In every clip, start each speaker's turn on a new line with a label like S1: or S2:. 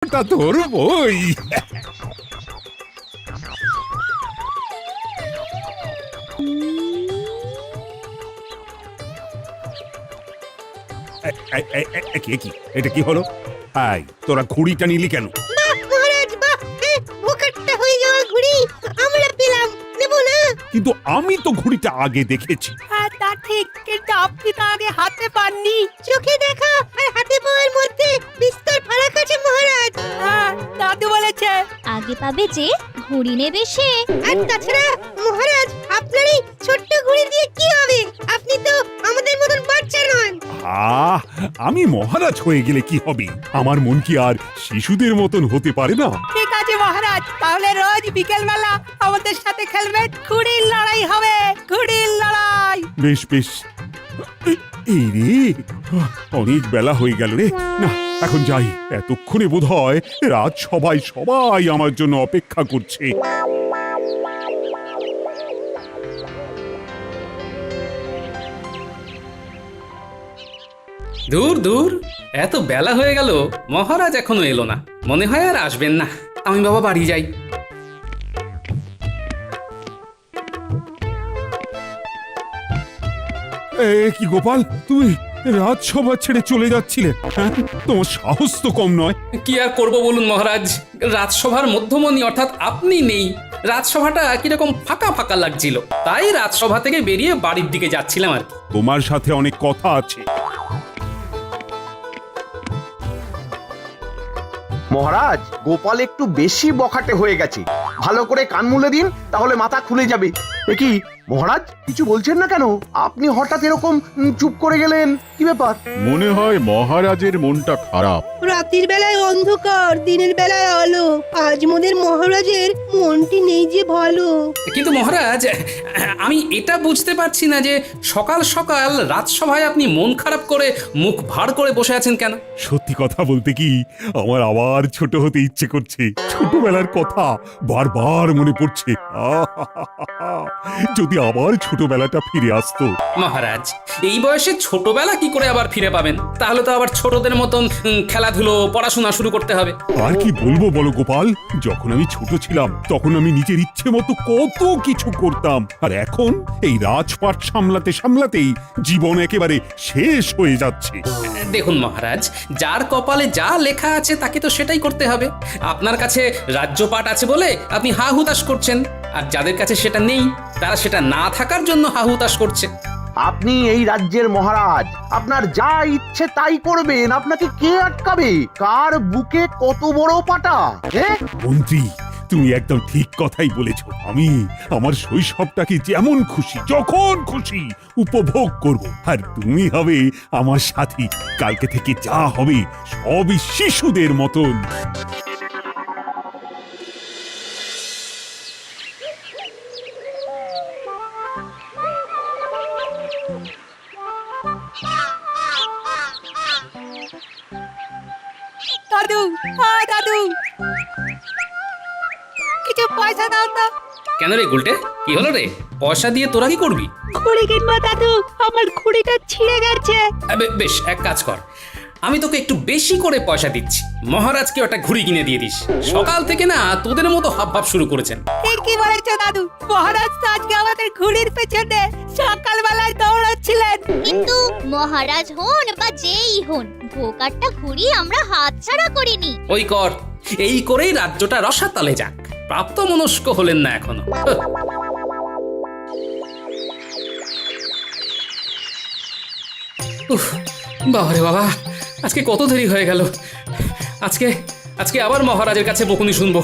S1: তা ধরবই। কি এটা কি হলো? হাই, তোরা ঘুড়িটা নিলি কেন?
S2: বাহ মহারাজ বাহ, ভোকাটটা হয়ে যাওয়া ঘুড়ি আমরা পেলাম, নেব না?
S1: কিন্তু আমি তো ঘুড়িটা আগে দেখেছি।
S3: হ্যাঁ তা ঠিক, কিন্তু আপনি তো আগে হাতে পাননি।
S2: চোখে দেখা আর হাতে পাওয়ার মধ্যে বিস্তর ফারাক আছে মহারাজ।
S3: হ্যাঁ দাদু বলেছে।
S4: আগে পাবে যে ঘুড়ি নেবে সে।
S2: আর তাছাড়া মহারাজ আপনার এই ছোট্ট ঘুড়ি দিয়ে কি হবে? আপনি তো আমাদের মতন বাচ্চা নন।
S1: আমি মহারাজ হয়ে গেলে কি হবে? আমার মন কি আর শিশুদের মতন হতে পারে না?
S3: ঠিক আছে মহারাজ, তাহলে রোজ বিকেল বেলা আমাদের সাথে খেলবেন। ঘুড়ির লড়াই হবে, ঘুড়ির লড়াই।
S1: বেশ বেশ। এই রে, অনেক বেলা হয়ে গেল রে। না, এখন যাই। এতক্ষণে বোধহয় রাজসভায় সবাই আমার জন্য অপেক্ষা করছে।
S5: দূর দূর, এত বেলা হয়ে গেল, মহারাজ এখনো এলো না। মনে হয় আর আসবেন না। আমি বাবা বাড়ি যাই।
S1: কি গোপাল, তুমি রাজসভা ছেড়ে চলে যাচ্ছিলে? হ্যাঁ, তোমার সাহস তো কম নয়।
S5: কি আর করব বলুন মহারাজ, রাজসভার মধ্যমণি অর্থাৎ আপনি নেই। রাজসভাটা কিরকম ফাঁকা ফাঁকা লাগছিল, তাই রাজসভা থেকে বেরিয়ে বাড়ির দিকে যাচ্ছিলাম আর কি।
S1: তোমার সাথে অনেক কথা আছে।
S6: মহারাজ, গোপাল একটু বেশি বখাটে হয়ে গেছে। ভালো করে কান মুলে দিন, তাহলে মাথা খুলে যাবে। এ কি মহারাজ, কিছু বলছেন না কেন? আপনি হঠাৎ এরকম চুপ করে গেলেন, কি ব্যাপার?
S7: মনে হয় মহারাজের মনটা খারাপ।
S2: রাতের বেলায় অন্ধকার, দিনের বেলায় আলো। আজ মোদের মহারাজের মনটি নেই যে ভালো।
S5: কিন্তু মহারাজ, আমি এটা বুঝতে পারছি না যে সকাল সকাল রাজসভায় আপনি মন খারাপ করে মুখ ভার করে বসে আছেন কেন?
S1: সত্যি কথা বলতে কি, আমার আবার ছোট হতে ইচ্ছে করছে। ছোটবেলার কথা বারবার মনে পড়ছে। যদি আবার ছোটবেলাটা ফিরে আসতো।
S5: মহারাজ, এই বয়সে ছোটবেলা কি করে আবার ফিরে পাবেন? তাহলে তো আবার ছোটদের মতন খেলাধুলো, পড়াশোনা শুরু করতে হবে।
S1: আর কি বলবো বলো গোপাল, যখন আমি ছোট ছিলাম তখন আমি নিজের ইচ্ছে মতো কত কিছু করতাম। আর এখন এই রাজপাট সামলাতে সামলাতেই জীবন একেবারে শেষ হয়ে যাচ্ছে।
S5: দেখুন মহারাজ, যার কপালে যা লেখা আছে তাকে তো সেটাই করতে হবে। আপনার কাছে রাজ্যপাট আছে বলে আপনি হা হুতাশ করছেন, আর যাদের কাছে সেটা নেই তারা সেটা না থাকার জন্য হা হুতাশ করছে।
S6: আপনি এই রাজ্যের মহারাজ, আপনার যা ইচ্ছে তাই করবেন। আপনাকে কে আটকাবে? কার বুকে কত বড় পাটা?
S1: মন্ত্রী, তুমি একদম ঠিক কথাই বলেছ। আমি আমার শৈশবটাকে যেমন খুশি, যখন খুশি উপভোগ করব। আর তুমি হবে আমার সাথী। কালকে থেকে যা হবে সবই শিশুদের মতন।
S3: দাদু, দাদু, কিছু পয়সা দাও তো।
S5: কেন রে গুলটে, কি হলো রে? পয়সা দিয়ে তোরা কি করবি?
S3: ঘুড়ি কিনবো দাদু, আমার ঘুড়িটা ছিঁড়ে গেছে।
S5: বেশ, এক কাজ কর, আমি তোকে একটু বেশি করে পয়সা দিচ্ছি। মহারাজকে একটা ঘুড়ি কিনে দিয়ে দিস। সকাল থেকে না তোদের মতো হাবভাব শুরু করেছেন।
S3: ঠিকই বলেছো দাদু, মহারাজ তো আজকে আমাদের ঘুড়ির পেছনে সকালবেলায় দৌড়াচ্ছিলেন।
S4: কিন্তু মহারাজ হন বা যেই হন, ভোকাটটা ঘুড়ি আমরা হাতছাড়া করিনি।
S5: ওই কর, এই করেই রাজ্যটা রসাতলে যাক। প্রাপ্ত মনস্ক হলেন না এখনো। উফ, বাবারে বাবা, আজকে কত দেরি হয়ে গেল। আজকে আজকে আবার মহারাজের কাছে বকুনি শুনবো।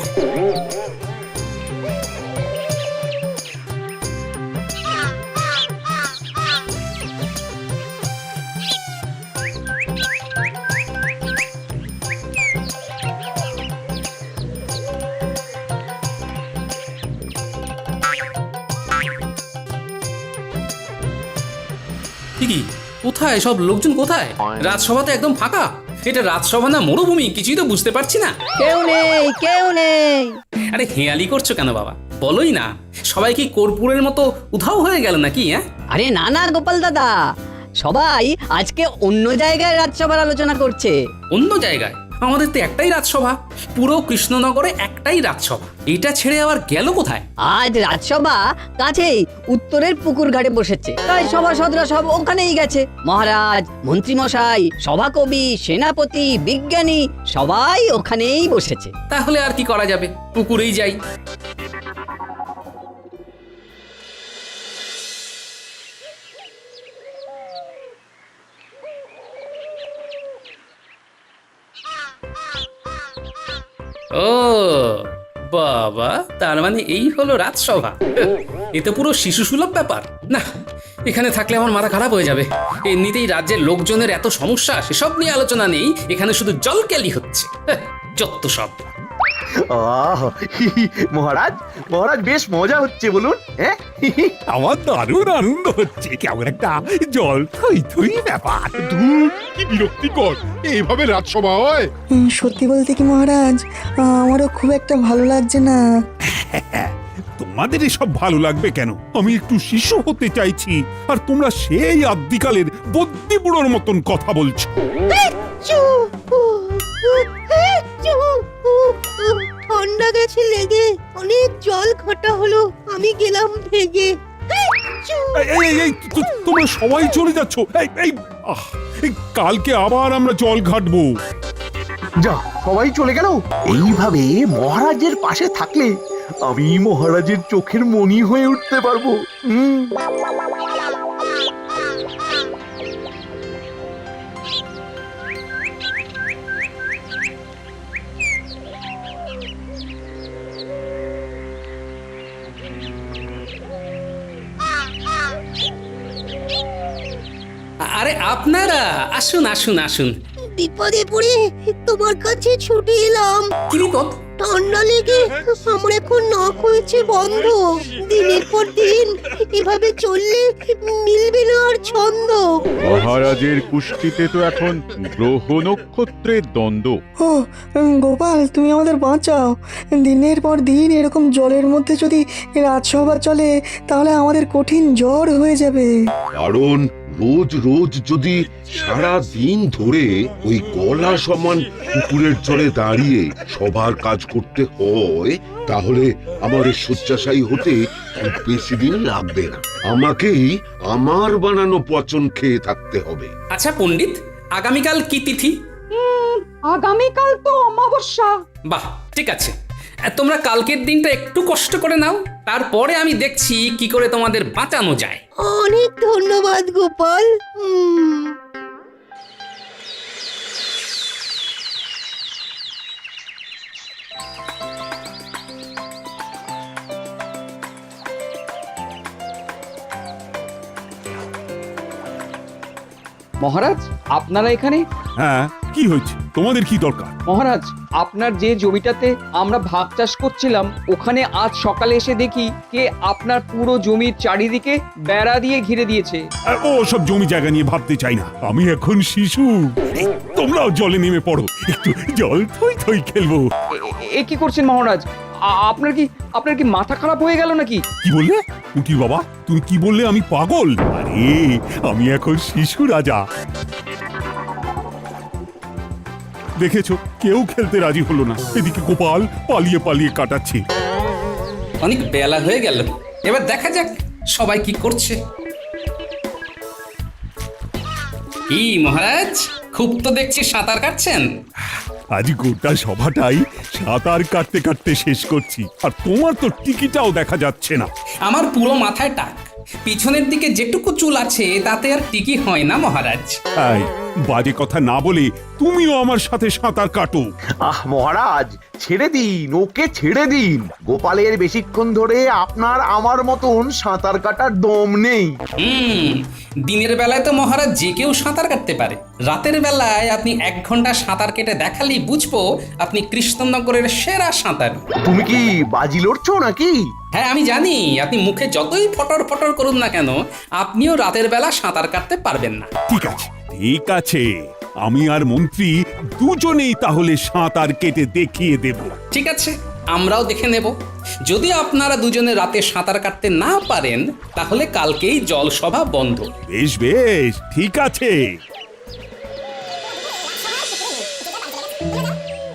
S5: কি কোথায় সব লোকজন? কোথায়? রাজসভাতে একদম ফাঁকা। এটা রাজসভা না মরুভূমি, কিছুই তো বুঝতে পারছি না।
S3: কেউ নেই, কেউ নেই।
S5: আরে হেয়ালি করছো কেন বাবা? বলোই না, সবাই কি কর্পূরের মতো উধাও হয়ে গেল নাকি?
S8: আরে না না গোপাল দাদা, সবাই আজকে অন্য জায়গায় রাজসভার আলোচনা করছে।
S5: অন্য জায়গায়? আমাদের তো একটাই রাজসভা, পুরো কৃষ্ণনগরে একটাই রাজসভা, এটা ছেড়ে আবার গেল কোথায়?
S8: আজ রাজসভা কাছেই উত্তরের পুকুর ঘাটে বসেছে, তাই সভাসদরা সব ওখানেই গেছে। মহারাজ, মন্ত্রীমশাই, সভাকবি, সেনাপতি, বিজ্ঞানী সবাই ওখানেই বসেছে।
S5: তাহলে আর কি করা যাবে, পুকুরেই যাই। ও বাবা, তার মানে এই হলো রাজসভা। এ তো পুরো শিশু সুলভ ব্যাপার। না, এখানে থাকলে আমার মাথা খারাপ হয়ে যাবে। এমনিতেই রাজ্যের লোকজনের এত সমস্যা, সেসব নিয়ে আলোচনা নেই, এখানে শুধু জলকেলি হচ্ছে। যত সব।
S6: আহ, মহারাজ মহারাজ বেশ মজা হচ্ছে বলুন। হ্যাঁ,
S1: আমার দারুণ আনন্দ হচ্ছে, কেমন একটা জল থই থই ব্যাপার।
S7: ধুর, কি বিরক্তিকর, এইভাবে রাজসভা হয়?
S9: সত্যি বলতে কি মহারাজ, আমারও খুব একটা ভালো লাগছে না।
S1: তোমাদের এসব ভালো লাগবে কেন? আমি একটু শিশু হতে চাইছি, আর তোমরা সেই আদ্যিকালের বদ্যি বুড়োর মতন কথা বলছো।
S2: চু, উ, উ, চু, উ, উ, ঠান্ডা গেছে লেগে, অনেক জল ঘাটা হলো, আমি গেলাম ভেগে। চু।
S1: তোমরা সবাই চলে যাচ্ছ। এই কালকে আবার আমরা জল ঘাটবো।
S6: যা, সবাই চলে গেল। এইভাবে মহারাজের পাশে থাকলে আমি মহারাজের চোখের মণি হয়ে উঠতে পারবো।
S5: আরে আপনারা আসুন আসুন আসুন।
S2: বিপদে পড়ে তোমার কাছে ছুটে এলাম।
S5: কি বিপদ?
S2: ঠান্ডা লেগে আমার এখন নাক হয়েছে বন্ধ। দিনের পর দিন এভাবে চললে মিলবে না আর ছন্দ।
S7: মহারাজের কুষ্ঠিতে তো এখন গ্রহ নক্ষত্রের দ্বন্দ্ব।
S9: ও গোপাল, তুমি আমাদের বাঁচাও। দিনের পর দিন এরকম জলের মধ্যে যদি রাজসভা চলে, তাহলে আমাদের কঠিন জ্বর হয়ে যাবে।
S10: কারণ রোজ রোজ যদি সারা দিন ধরে ওই গলা সমান পুকুরের জলে দাঁড়িয়ে সবার কাজ করতে হয়, তাহলে আমার শয্যাশায়ী হতে খুব বেশি দিন লাগবে না। আমাকেই আমার বানানো পচন খেয়ে থাকতে হবে।
S5: আচ্ছা পণ্ডিত, আগামীকাল কি তিথি?
S3: আগামীকাল তো অমাবস্যা।
S5: বাহ, ঠিক আছে। তোমরা কালকের দিনটা একটু কষ্ট করে নাও, তারপরে আমি দেখছি কি করে তোমাদের বাঁচানো যায়।
S2: অনেক ধন্যবাদ গোপাল।
S11: মহারাজ, আপনারা এখানে?
S1: হ্যাঁ, কি হয়েছে? তোমাদের কি দরকার?
S11: মহারাজ, আপনার যে জমিটাতে আমরা ভাগ চাষ করছিলাম, ওখানে আজ সকালে এসে দেখি কে আপনার পুরো জমির চারিদিকে বেড়া দিয়ে ঘিরে দিয়েছে।
S1: ও সব জমি জায়গা নিয়ে ভাবতে চাই না, আমি এখন শিশু। এই, তোমরাও জলে নেমে পড়ো, একটু জল থই থই খেলবো।
S11: এ কি করছেন মহারাজ? আপনার কি মাথা খারাপ হয়ে গেল নাকি?
S1: কি বললে উকিল বাবা? তুমি কি বললে? আমি পাগল? আরে আমি এখন শিশু রাজা। দেখেছো, কেউ খেলতে রাজি হলো না। এদিকে গোপাল পালিয়ে পালিয়ে কাটাচ্ছে।
S5: অনেক বেলা হয়ে গেল, এবার দেখা যাক সবাই কি করছে। কি মহারাজ, খুব তো দেখছি সাঁতার কাটছেন।
S1: আজ গোটা সভাটাই সাঁতার কাটতে কাটতে শেষ করছি, আর তোমার তো টিকিটাও দেখা যাচ্ছে না।
S5: আমার পুরো মাথায় টাক, পিছনের দিকে যেটুকু চুল আছে তাতে আর টিকি হয় না মহারাজ।
S1: এই, বাজে কথা না বলে তুমিও আমার সাথে সাঁতার কাটো।
S6: আহ মহারাজ, ছেড়ে দিন, ওকে ছেড়ে দিন। গোপালের বেশিক্ষণ ধরে আপনার আমার মতন সাঁতার কাটার দম নেই।
S5: দিনের বেলায় তো মহারাজ যে কেউ সাঁতার কাটতে পারে, রাতের বেলায় আপনি 1 ঘন্টা সাঁতার কেটে দেখালেই বুঝবো আপনি কৃষ্ণনগরের সেরা সাঁতার।
S6: তুমি কি বাজি লড়ছো নাকি?
S5: হ্যাঁ, আমি জানি আপনি মুখে যতই ফটর ফটর করুন না কেন, আপনিও রাতের বেলা সাঁতার কাটতে পারবেন না।
S1: ঠিক আছে, ঠিক আছে, আমি আর মন্ত্রী দুজনেই তাহলে সাঁতার কেটে দেখিয়ে দেব।
S5: ঠিক আছে, আমরাও দেখে নেব। যদি আপনারা দুজনে রাতে সাঁতার কাটতে না পারেন, তাহলে কালকেই জলসভা বন্ধ।
S1: বেশ বেশ, ঠিক আছে।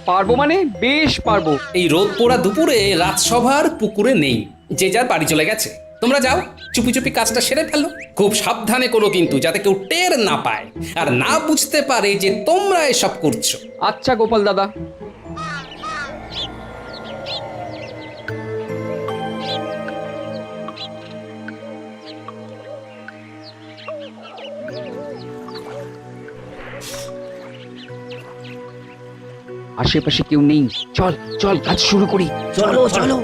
S11: পারবো মানে বেশ পারবো।
S5: এই রোদ পোড়া দুপুরে রাজসভার পুকুরে নেই, যে যার বাড়ি চলে গেছে। তোমরা যাও, চুপি চুপি কাজটা সেরে ফেলো। খুব সাবধানে করো কিন্তু, যাতে কেউ টের না পায় আর না বুঝতে পারে যে তোমরা এসব করছো।
S11: আচ্ছা গোপাল দাদা। আশেপাশে কেউ নেই, চল চল কাজ শুরু করি।
S8: চলো চলো।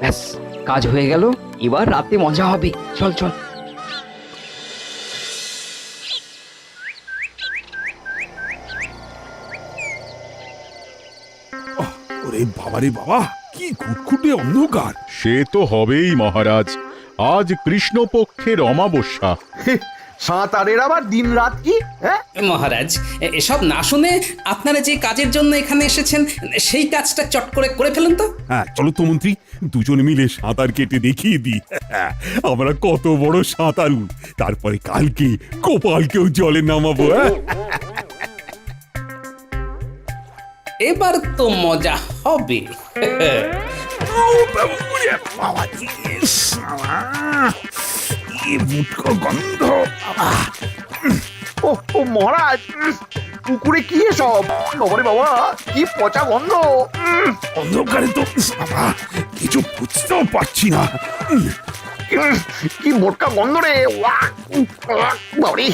S11: ব্যাস, কাজ হয়ে গেল, এবার রাতে মজা হবে। চল চল।
S1: ওরে বাবারে বাবা, কি খুটখুটে অন্ধকার!
S7: সে তো হবেই মহারাজ, আজ কৃষ্ণপক্ষের অমাবস্যা।
S6: সাঁতারের আবার দিন রাত কি? হ্যাঁ,
S5: মহারাজ, এসব না শুনে আপনারা যে কাজের জন্য এখানে এসেছেন সেই কাজটা চট করে করে ফেলুন তো।
S1: হ্যাঁ চলো তো মন্ত্রী, দুজনে মিলে সাঁতার কেটে দেখিয়ে দিই আমরা কত বড় সাঁতারু। তারপরে কালকে গোপালকেও জলে নামাবো। হ্যাঁ,
S5: এবার তো মজা হবে।
S1: গন্ধ!
S6: ও ও মহারাজ, পুকুরে কি এসব? বাবারে বাবা, কি পচা গন্ধ!
S1: অন্ধকারে তো বাবা কিছু বুঝতেও পারছি না।
S6: কি মোটকা গন্ধ রে! বাবারে!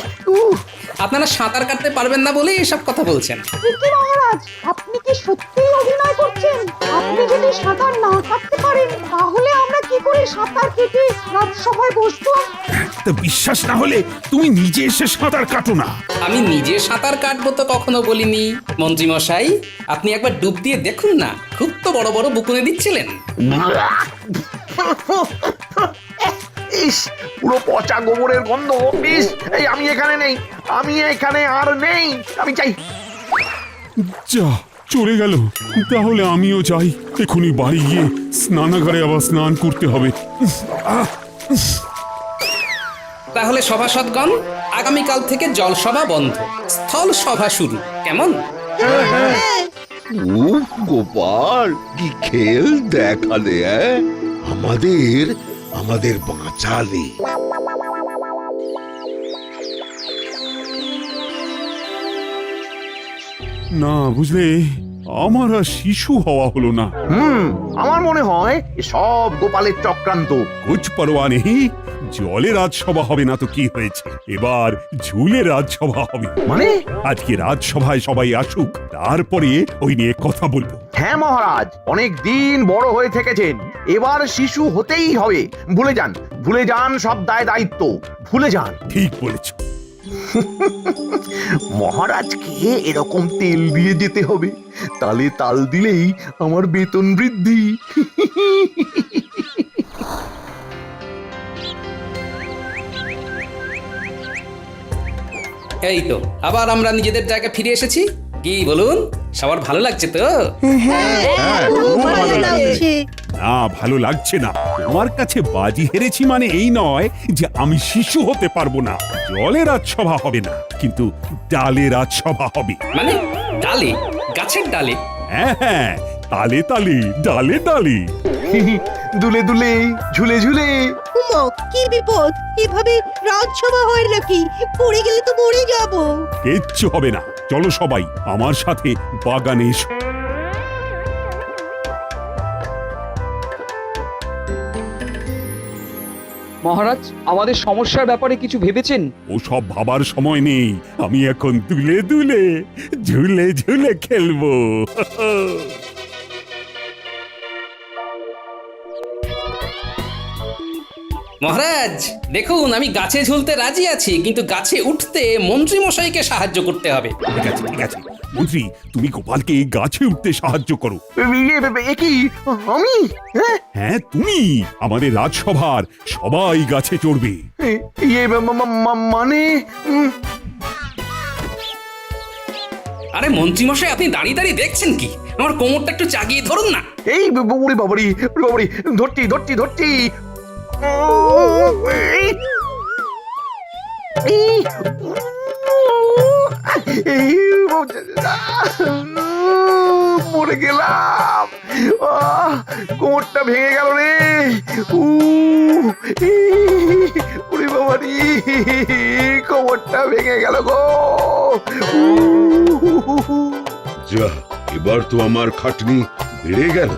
S5: আপনারা সাঁতার কাটতে পারবেন না বলেই এসব কথা বলছেন।
S2: মহারাজ, আপনি কি সত্যিই অভিনয় করছেন? আপনি যদি সাঁতার না কাটতে পারেন, তাহলে আমরা কি করে সাঁতার কেটে রাজসভায় বসবো?
S1: তা বিশ্বাস না হলে তুমি নিজে এসে সাঁতার কাটো না।
S5: আমি নিজে সাঁতার কাটবো তো কখনো বলিনি। মন্ত্রী মশাই, আপনি একবার ডুব দিয়ে দেখুন না, খুব তো বড় বড় বুকুনে দিচ্ছিলেন।
S6: ইস, পুরো পচা গোবরের গন্ধ! ইস, এই আমি এখানে নেই, আমি এখানে আর নেই, আমি চাই।
S1: যা চলে গেল, তাহলে আমিও যাই। এখনই বাড়ি গিয়ে স্নানাগারে আবার স্নান করতে হবে।
S5: তাহলে সভাসদগণ, আগামীকাল থেকে জলসভা বন্ধ, স্থল সভা শুরু, কেমন?
S10: গোপাল, কি খেল দেখালে! আমাদের আমাদের বাঁচালে।
S1: না বুঝলে, আমার আর শিশু হওয়া হলো না।
S6: আমার মনে হয় সব গোপালের চক্রান্ত।
S1: কুছ পরোয়া নেই, জলে রাজসভা হবে না তো কি হয়েছে, এবার ঝুলে রাজসভা হবে।
S6: মানে?
S1: আজকে রাজসভায় সবাই আসুক, তারপরে ওই নিয়ে কথা বলবো।
S6: হ্যাঁ মহারাজ, অনেক দিন বড় হয়ে থেকেছেন, এবার শিশু হতেই হবে। ভুলে যান, ভুলে যান সব দায় দায়িত্ব, ভুলে যান।
S1: ঠিক বলেছ।
S6: মহারাজকে এরকম তেল দিয়ে যেতে হবে, তালে তাল দিলেই আমার বেতন বৃদ্ধি।
S5: এই তো আবার আমরা নিজেদের জায়গায় ফিরে এসেছি। কি বলুন, সবার ভালো লাগছে তো?
S2: খুব ভালো লাগছে।
S1: না, ভালো লাগছে না। তোমার কাছে বাজি হেরেছি মানে এই নয় যে আমি শিশু হতে পারবো না। জলে রাজসভা হবে না, কিন্তু ডালে রাজসভা হবে।
S5: মানে ডালে, গাছের ডালে?
S1: হ্যাঁ হ্যাঁ, তালে তালে, ডালে ডালে।
S6: দুলে দুলে, ঝুলে ঝুলে।
S2: উমা, কি বিপদ! এভাবে রাজসভা হয় নাকি? পড়ে গেলে তো মরে যাব।
S1: কিচ্ছু হবে না, চলো সবাই আমার সাথে বাগানে এসো।
S11: মহারাজ, আমাদের সমস্যার ব্যাপারে কিছু ভেবেছেন?
S1: ও সব ভাবার সময় নেই, আমি এখন দুলে দুলে, ঝুলে ঝুলে খেলবো।
S5: মহারাজ দেখুন, আমি গাছে ঝুলতে রাজি আছি, কিন্তু গাছে উঠতে মন্ত্রী মশাইকে সাহায্য করতে হবে।
S1: ঠিক আছে ঠিক আছে, মন্ত্রী তুমি গোপালকে গাছে উঠতে সাহায্য করো।
S6: এ কি আমি? হ্যাঁ,
S1: হ্যাঁ তুমি, আমাদের রাজসভার সবাই গাছে চড়বে।
S6: ইয়ে মানে
S5: আরে মন্ত্রী মশাই, আপনি দাঁড়িয়ে দাঁড়িয়ে দেখছেন কি? আমার কোমরটা একটু চাগিয়ে ধরুন না।
S6: এই বাবুরি বাবুরি বাবুরি, ধরছি ধরছি ধরছি। মরে গেলাম, কোমরটা ভেঙে গেল রে। ওরে বাবা রে, কোমরটা ভেঙে গেল গো।
S10: যা, এবার তো আমার খাটনি বেড়ে গেল।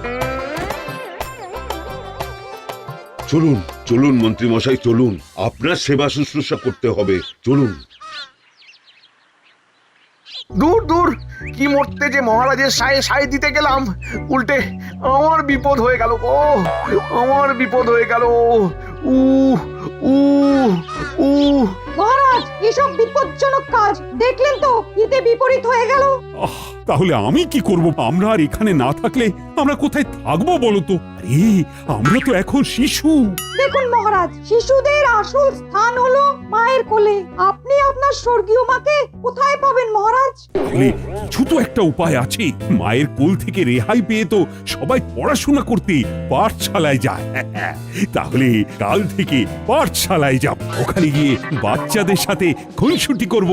S10: চলুন চলুন মন্ত্রী মশাই, চলুন, আপনার সেবা শুশ্রূষা করতে হবে, চলুন।
S6: দূর দূর, কি মরতে যে মহারাজের সায়ে সায় দিতে গেলাম, উল্টে আমার বিপদ হয়ে গেল গো, আমার বিপদ হয়ে গেল।
S2: মহারাজ, এসব বিপজ্জনক কাজ দেখলেন তো, হিতে বিপরীত হয়ে গেল।
S1: তাহলে আমি কি করব? আমরা আর এখানে না থাকলে আমরা কোথায় থাকবো বলো তো? আরে আমরা তো এখন শিশু।
S2: দেখুন মহারাজ, শিশুদের আসল স্থান হলো মায়ের কোলে। আপনি আপনার স্বর্গীয় মাকে কোথায় পাবেন মহারাজ?
S1: তাহলে কিছু তো একটা উপায় আছে। মায়ের কোল থেকে রেহাই পেয়ে তো সবাই পড়াশোনা করতে পাঠশালায় যায়। তাহলে কাল থেকে পাঠশালায় যাব, ওখানে গিয়ে বাচ্চাদের সাথে খুনসুটি করব।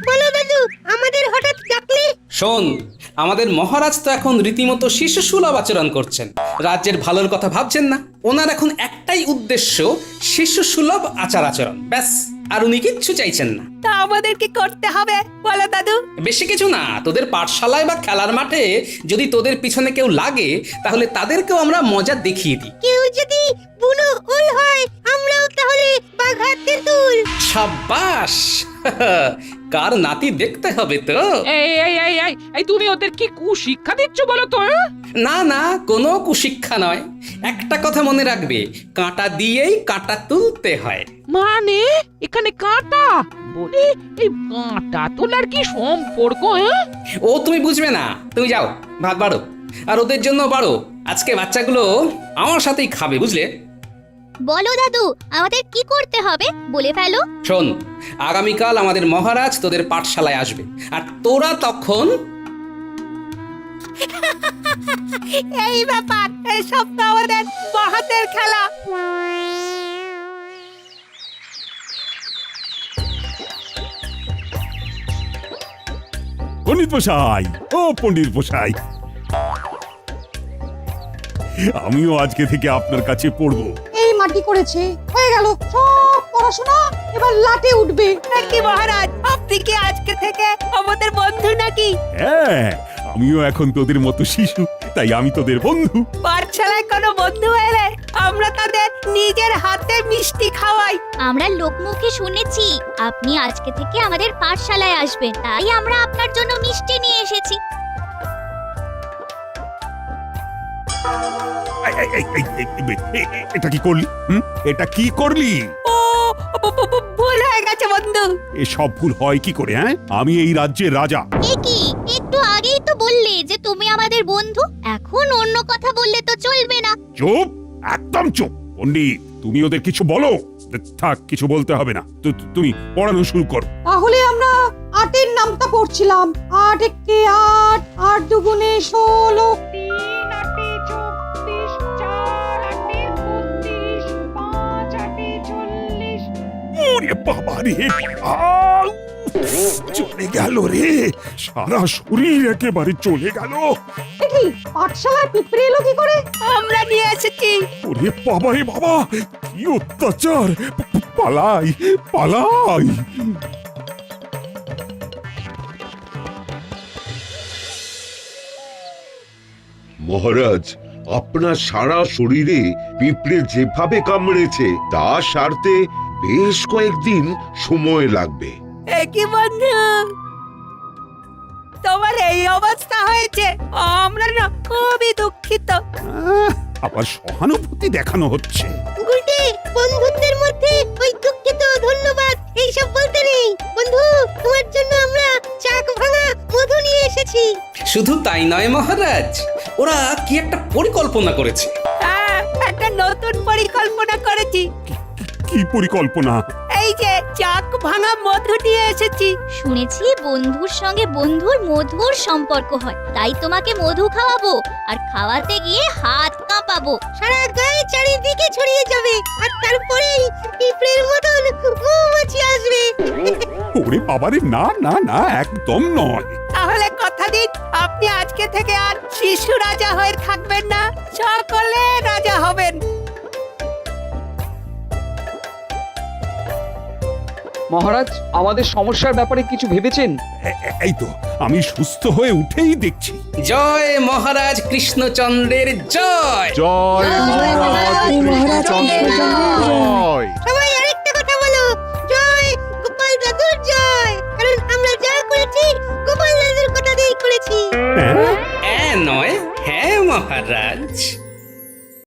S2: বলো দাদু, আমাদের হঠাৎ ডাকলে?
S5: শোন, আমাদের মহারাজ তো এখন রীতিমতো শিশু সুলভ আচরণ করছেন। রাজ্যের ভালোর কথা ভাবছেন না। ওনার এখন একটাই উদ্দেশ্য, শিশু সুলভ আচার আচরণ, ব্যাস। আর উনি কিচ্ছু চাইছেন না।
S3: তা আমাদের কি করতে হবে বলো দাদু?
S5: বেশি কিছু না, তোদের পাঠশালায় বা খেলার মাঠে যদি তোদের পিছনে কেউ লাগে, তাহলে তাদেরকেও আমরা মজা দেখিয়ে দিই।
S2: কেউ যদি বুনো উল হয়, আমরাও তাহলে বাঘা তেঁতুল।
S5: সাবাস! কার নাতি দেখতে হবে তো।
S3: এই তুমি ওদের কি কুশিক্ষা দিচ্ছ বলো তো?
S5: না না, কোনো কুশিক্ষা নয়। একটা কথা মনে রাখবে, কাঁটা দিয়েই কাঁটা তুলতে হয়।
S3: মানে এখানে কাঁটা বলে এই কাঁটা তোলার কি সম্পর্ক?
S5: ও তুমি বুঝবে না, তুমি যাও ভাত বাড়ো, আর ওদের জন্য বাড়ো। আজকে বাচ্চাগুলো আমার সাথেই খাবে, বুঝলে?
S4: বলো দাদু, আমাদের কি করতে হবে বলে ফেলো।
S5: শোন, আগামীকাল আমাদের মহারাজ তোদের পাঠশালায় আসবে, আর তোরা তখন
S3: এই ব্যাপার, এই সব তো আমাদের বাহাতের খেলা।
S1: পণ্ডিত মশাই, ও পণ্ডিত মশাই, আমিও আজকে থেকে আপনার কাছে পড়বো।
S2: এই মাটি করেছে, হয়ে গেল সব পড়াশোনা, এবার লাটে উঠবে
S3: নাকি মহারাজ? আপনি কি আজকে থেকে আমাদের বন্ধু নাকি?
S1: হ্যাঁ, আমিও এখন তোদের মতো শিশু, তাই আমি তোদের বন্ধু।
S3: পাঠশালায় কোনো বন্ধু এলে আমরা তাদের নিজের হাতে মিষ্টি খাওয়াই।
S4: আমরা লোকমুখে শুনেছি আপনি আজকে থেকে আমাদের পাঠশালায় আসবেন, তাই আমরা আপনার জন্য মিষ্টি নিয়ে এসেছি।
S1: এটা কি করলি? এটা কি করলি?
S3: ও ভুল হয়ে গেছে বন্ধু।
S1: এসব ভুল হয় কি করে? হ্যাঁ, আমি এই রাজ্যের রাজা।
S4: এ কি, একটু আগেই তো বললে যে তুমি আমাদের বন্ধু, এখন অন্য কথা বললে তো চলবে না।
S1: চুপ, একদম চুপ। পণ্ডিত, তুমি ওদের কিছু বলো। থাক, কিছু বলতে হবে না, তুমি পড়ানো শুরু করো।
S2: তাহলে আমরা আটের নামটা পড়ছিলাম। 8 একে 8, 8 দুগুণে 16, 3 8 34, 4 8 32, 5 8 40।
S1: ওরে বাবা রে, চলে গেল রে, সারা শরীর একেবারে চলে গেল।
S2: দেখি পাঠশালায় পিঁপড়ে এলো কি করে?
S3: আমরা নিয়ে এসেছি।
S1: ওরে বাবা রে বাবা, কি অত্যাচার! পালাই পালাই।
S10: মহারাজ, আপনার সারা শরীরে পিঁপড়ে যেভাবে কামড়েছে তা সারতে বেশ কয়েকদিন সময় লাগবে।
S3: কি বন্ধু, তোমার এই অবস্থা হয়েছে, আমরা না খুবই দুঃখিত।
S1: আবার সহানুভূতি দেখানো হচ্ছে।
S2: গুলটে, বন্ধুত্বের মধ্যে ওই দুঃখিত ধন্যবাদ এইসব বলতে নেই। বন্ধু, তোমার জন্য আমরা চাক ভাঙা মধু নিয়ে এসেছি।
S5: শুধু তাই নয় মহারাজ, ওরা কি একটা পরিকল্পনা করেছে।
S3: একটা নতুন পরিকল্পনা করেছি।
S1: কি কি পরিকল্পনা?
S3: এই যে চাক ভাঙা মধু নিয়ে এসেছি।
S4: শুনেছি বন্ধুর সঙ্গে বন্ধুর মধুর সম্পর্ক হয়, তাই তোমাকে মধু খাওয়াবো, আর খাওয়াতে গিয়ে হাত কাঁপাবো, সারা গায়ে চারিদিকে ছড়িয়ে যাবে, আর তারপরেই পিঁপড়ের মতন মৌমাছি আসবে।
S1: ওরে বাবারে, না না না, একদম নয়।
S3: তাহলে কথা দিন আপনি আজকে থেকে আর শিশু রাজা হয়ে থাকবেন না, সকলে রাজা হবেন।
S11: মহারাজ, আমাদের সমস্যার ব্যাপারে কিছু ভেবেছেন?
S1: এই তো আমি সুস্থ হয়ে উঠেই দেখছি।
S5: জয় মহারাজ কৃষ্ণচন্দ্রের জয়।
S7: জয় মহারাজ কৃষ্ণচন্দ্রের